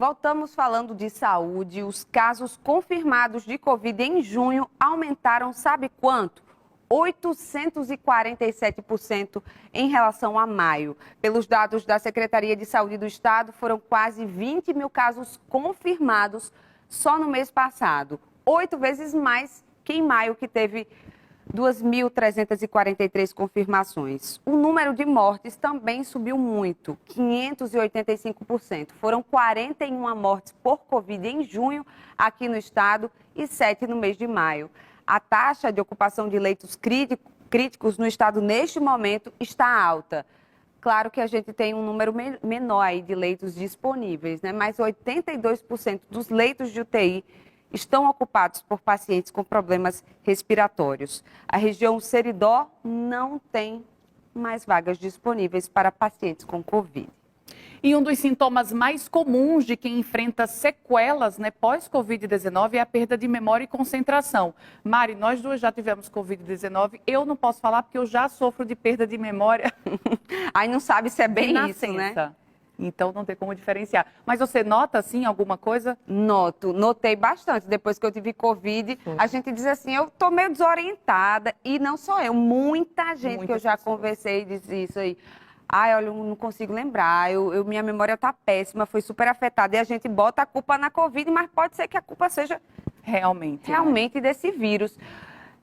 Voltamos falando de saúde. Os casos confirmados de Covid em junho aumentaram, sabe quanto? 847% em relação a maio. Pelos dados da Secretaria de Saúde do Estado, foram quase 20 mil casos confirmados só no mês passado. 8 vezes mais que em maio, que teve 2.343 confirmações. O número de mortes também subiu muito, 585%. Foram 41 mortes por Covid em junho aqui no estado e 7 no mês de maio. A taxa de ocupação de leitos críticos no estado neste momento está alta. Claro que a gente tem um número menor aí de leitos disponíveis, né? Mas 82% dos leitos de UTI estão ocupados por pacientes com problemas respiratórios. A região Seridó não tem mais vagas disponíveis para pacientes com Covid. E um dos sintomas mais comuns de quem enfrenta sequelas, pós-Covid-19 é a perda de memória e concentração. Mari, nós duas já tivemos Covid-19. Eu não posso falar porque eu já sofro de perda de memória. Aí não sabe se é bem isso, né? Então não tem como diferenciar. Mas você nota, assim, alguma coisa? Notei bastante. Depois que eu tive Covid, a gente diz assim, eu tô meio desorientada. E não só eu, muita gente que eu já conversei disse isso aí. Ai, olha, eu não consigo lembrar, minha memória tá péssima, foi super afetada. E a gente bota a culpa na Covid, mas pode ser que a culpa seja realmente desse vírus.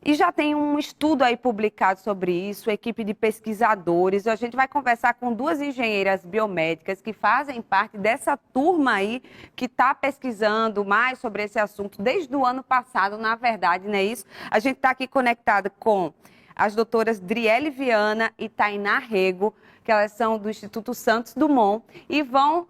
E já tem um estudo aí publicado sobre isso, equipe de pesquisadores. A gente vai conversar com duas engenheiras biomédicas que fazem parte dessa turma aí que está pesquisando mais sobre esse assunto desde o ano passado, na verdade, não é isso? A gente está aqui conectado com as doutoras Driele Viana e Tainá Rego, que elas são do Instituto Santos Dumont, e vão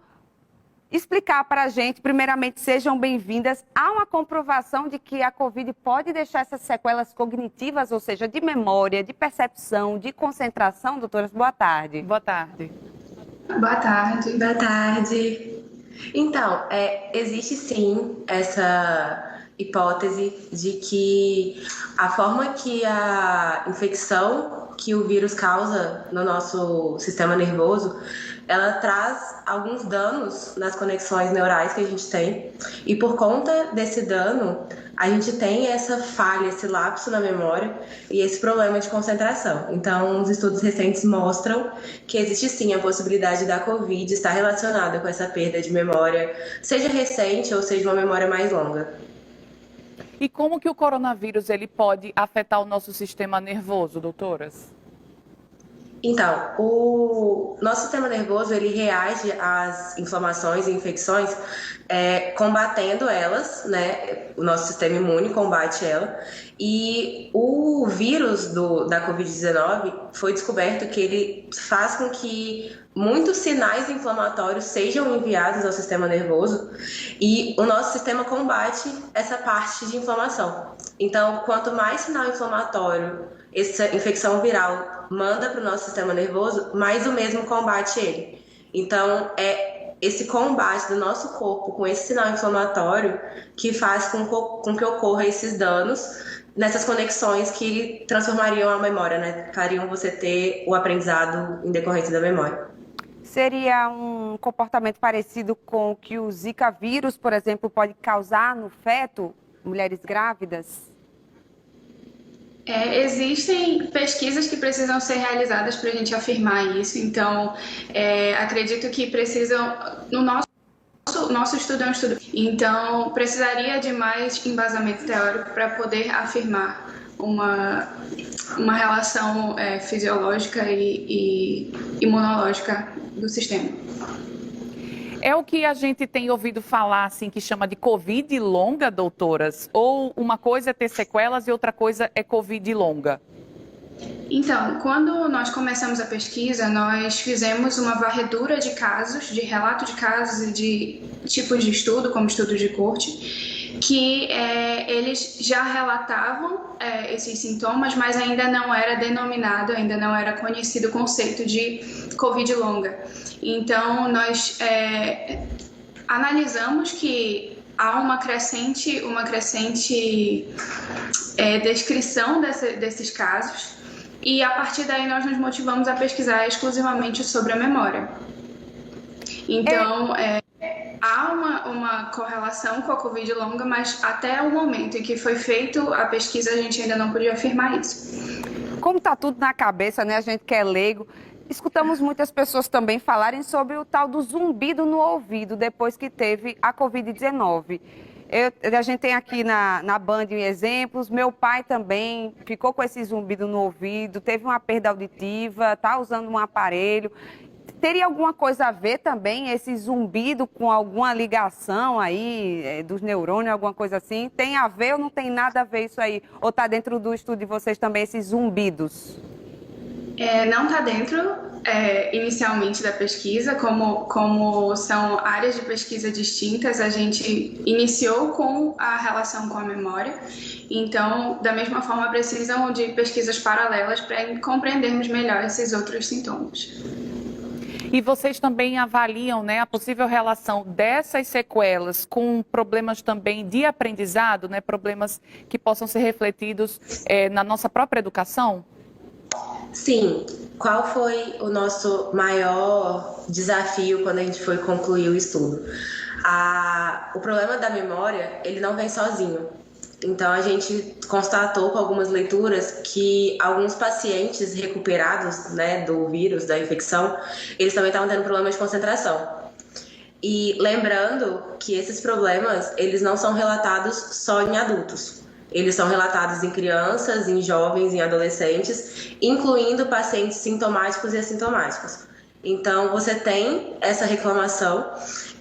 explicar para a gente, primeiramente, sejam bem-vindas. Há uma comprovação de que a Covid pode deixar essas sequelas cognitivas, ou seja, de memória, de percepção, de concentração? Doutoras, boa tarde. Boa tarde. Boa tarde. Boa tarde. Então, existe sim essa hipótese de que a forma que a infecção que o vírus causa no nosso sistema nervoso, ela traz alguns danos nas conexões neurais que a gente tem, e por conta desse dano, a gente tem essa falha, esse lapso na memória e esse problema de concentração. Então, os estudos recentes mostram que existe sim a possibilidade da Covid estar relacionada com essa perda de memória, seja recente ou seja uma memória mais longa. E como que o coronavírus ele pode afetar o nosso sistema nervoso, doutoras? Então, o nosso sistema nervoso ele reage às inflamações e infecções combatendo elas, né? O nosso sistema imune combate ela. E o vírus da Covid-19 foi descoberto que ele faz com que muitos sinais inflamatórios sejam enviados ao sistema nervoso e o nosso sistema combate essa parte de inflamação. Então, quanto mais sinal inflamatório essa infecção viral manda para o nosso sistema nervoso, mais o mesmo combate ele. Então, é esse combate do nosso corpo com esse sinal inflamatório que faz com que ocorra esses danos nessas conexões que transformariam a memória, né? Fariam você ter o aprendizado em decorrência da memória. Seria um comportamento parecido com o que o Zika vírus, por exemplo, pode causar no feto, mulheres grávidas? Existem pesquisas que precisam ser realizadas para a gente afirmar isso, então acredito que precisam, no nosso estudo é um estudo, então precisaria de mais embasamento teórico para poder afirmar uma relação fisiológica e imunológica do sistema. É o que a gente tem ouvido falar, assim, que chama de Covid longa, doutoras? Ou uma coisa é ter sequelas e outra coisa é Covid longa? Então, quando nós começamos a pesquisa, nós fizemos uma varredura de casos, de relato de casos e de tipos de estudo, como estudo de corte, que eles já relatavam esses sintomas, mas ainda não era denominado, ainda não era conhecido o conceito de Covid longa. Então, nós analisamos que há uma crescente descrição desses casos e, a partir daí, nós nos motivamos a pesquisar exclusivamente sobre a memória. Então, há uma correlação com a Covid longa, mas até o momento em que foi feita a pesquisa, a gente ainda não podia afirmar isso. Como está tudo na cabeça, né? A gente que é leigo, escutamos muitas pessoas também falarem sobre o tal do zumbido no ouvido depois que teve a Covid-19. A gente tem aqui na Band exemplos, meu pai também ficou com esse zumbido no ouvido, teve uma perda auditiva, está usando um aparelho. Teria alguma coisa a ver também esse zumbido com alguma ligação aí dos neurônios, alguma coisa assim? Tem a ver ou não tem nada a ver isso aí? Ou está dentro do estudo de vocês também esses zumbidos? Não está dentro inicialmente da pesquisa, como são áreas de pesquisa distintas, a gente iniciou com a relação com a memória, então, da mesma forma, precisam de pesquisas paralelas para compreendermos melhor esses outros sintomas. E vocês também avaliam, né, a possível relação dessas sequelas com problemas também de aprendizado, né, problemas que possam ser refletidos na nossa própria educação? Sim. Qual foi o nosso maior desafio quando a gente foi concluir o estudo? O problema da memória, ele não vem sozinho. Então, a gente constatou com algumas leituras que alguns pacientes recuperados, né, do vírus, da infecção, eles também estavam tendo problemas de concentração. E lembrando que esses problemas, eles não são relatados só em adultos. Eles são relatados em crianças, em jovens, em adolescentes, incluindo pacientes sintomáticos e assintomáticos. Então, você tem essa reclamação.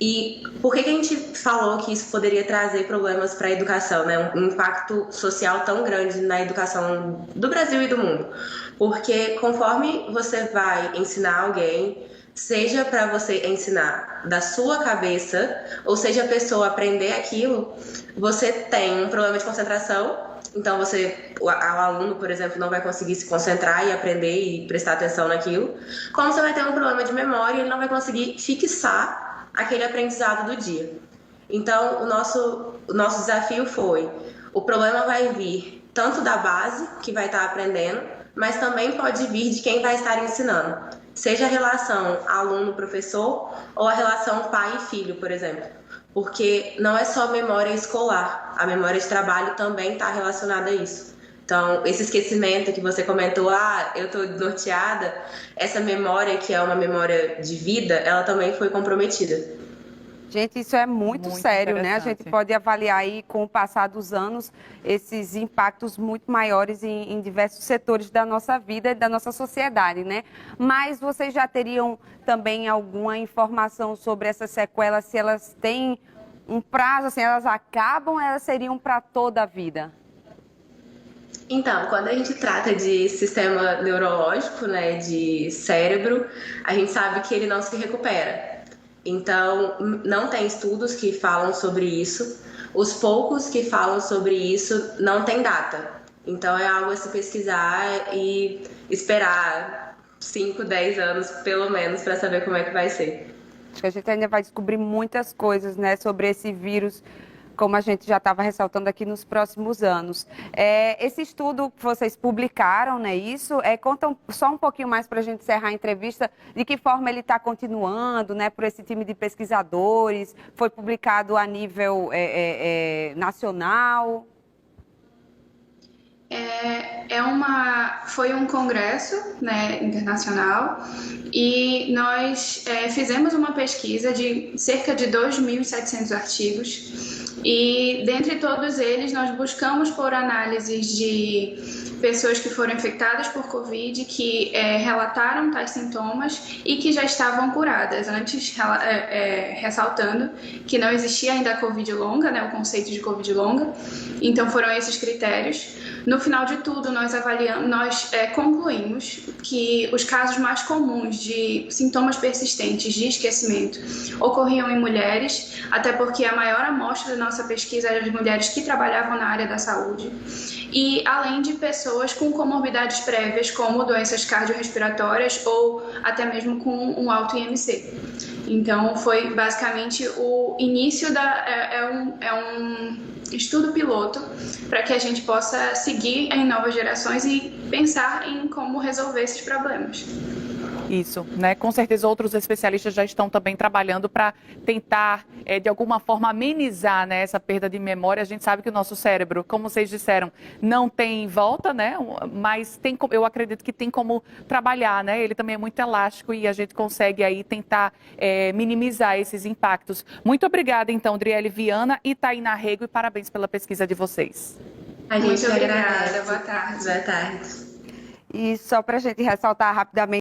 E por que a gente falou que isso poderia trazer problemas para a educação, né? Um impacto social tão grande na educação do Brasil e do mundo? Porque conforme você vai ensinar alguém, seja para você ensinar da sua cabeça, ou seja a pessoa aprender aquilo, você tem um problema de concentração. Então, o aluno, por exemplo, não vai conseguir se concentrar e aprender e prestar atenção naquilo. Como você vai ter um problema de memória, ele não vai conseguir fixar aquele aprendizado do dia. Então, o nosso desafio foi, o problema vai vir tanto da base, que vai estar aprendendo, mas também pode vir de quem vai estar ensinando. Seja a relação aluno-professor ou a relação pai e filho, por exemplo. Porque não é só memória escolar, a memória de trabalho também está relacionada a isso. Então, esse esquecimento que você comentou, eu estou norteada, essa memória que é uma memória de vida, ela também foi comprometida. Gente, isso é muito sério, né? A gente pode avaliar aí, com o passar dos anos, esses impactos muito maiores em diversos setores da nossa vida e da nossa sociedade, né? Mas vocês já teriam também alguma informação sobre essas sequelas, se elas têm um prazo, assim, elas acabam ou elas seriam para toda a vida? Então, quando a gente trata de sistema neurológico, né, de cérebro, a gente sabe que ele não se recupera. Então, não tem estudos que falam sobre isso. Os poucos que falam sobre isso não tem data. Então, é algo a se pesquisar e esperar 5, 10 anos, pelo menos, para saber como é que vai ser. Acho que a gente ainda vai descobrir muitas coisas, né, sobre esse vírus, como a gente já estava ressaltando aqui nos próximos anos. Esse estudo que vocês publicaram, né, conta só um pouquinho mais para a gente encerrar a entrevista, de que forma ele está continuando, né, por esse time de pesquisadores, foi publicado a nível nacional? Foi um congresso, né, internacional, e nós fizemos uma pesquisa de cerca de 2.700 artigos, e dentre todos eles nós buscamos por análises de pessoas que foram infectadas por Covid, que relataram tais sintomas e que já estavam curadas, antes ressaltando que não existia ainda a Covid longa, né, o conceito de Covid longa, então foram esses critérios. No final de tudo, nós concluímos que os casos mais comuns de sintomas persistentes de esquecimento ocorriam em mulheres, até porque a maior amostra da nossa pesquisa era de mulheres que trabalhavam na área da saúde, e além de pessoas com comorbidades prévias, como doenças cardiorrespiratórias ou até mesmo com um alto IMC. Então, foi basicamente o início um estudo piloto para que a gente possa seguir em novas gerações e pensar em como resolver esses problemas. Isso, né? Com certeza outros especialistas já estão também trabalhando para tentar, de alguma forma, amenizar, né, essa perda de memória. A gente sabe que o nosso cérebro, como vocês disseram, não tem volta, né? Mas eu acredito que tem como trabalhar, né? Ele também é muito elástico e a gente consegue aí tentar minimizar esses impactos. Muito obrigada, então, Driele Viana e Tainá Rego, e parabéns pela pesquisa de vocês. A gente Muito obrigada, agradece. boa tarde. Boa tarde. E só para a gente ressaltar rapidamente,